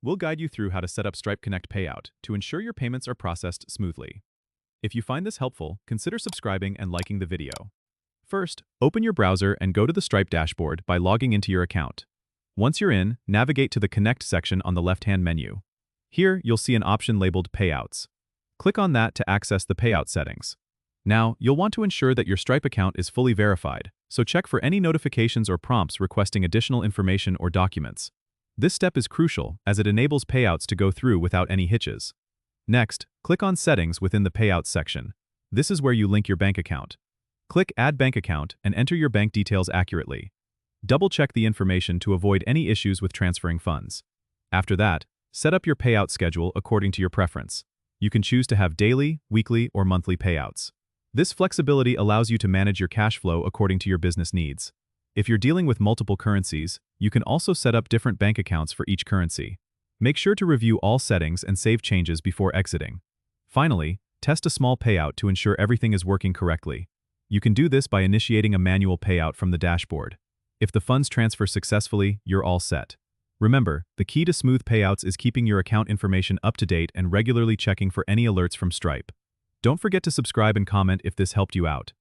we'll guide you through how to set up Stripe Connect Payout to ensure your payments are processed smoothly. If you find this helpful, consider subscribing and liking the video. First, open your browser and go to the Stripe dashboard by logging into your account. Once you're in, navigate to the Connect section on the left-hand menu. Here, you'll see an option labeled Payouts. Click on that to access the payout settings. Now, you'll want to ensure that your Stripe account is fully verified, so check for any notifications or prompts requesting additional information or documents. This step is crucial as it enables payouts to go through without any hitches. Next, click on Settings within the Payouts section. This is where you link your bank account. Click Add Bank Account and enter your bank details accurately. Double-check the information to avoid any issues with transferring funds. After that, set up your payout schedule according to your preference. You can choose to have daily, weekly, or monthly payouts. This flexibility allows you to manage your cash flow according to your business needs. If you're dealing with multiple currencies, you can also set up different bank accounts for each currency. Make sure to review all settings and save changes before exiting. Finally, test a small payout to ensure everything is working correctly. You can do this by initiating a manual payout from the dashboard. If the funds transfer successfully, you're all set. Remember, the key to smooth payouts is keeping your account information up to date and regularly checking for any alerts from Stripe. Don't forget to subscribe and comment if this helped you out.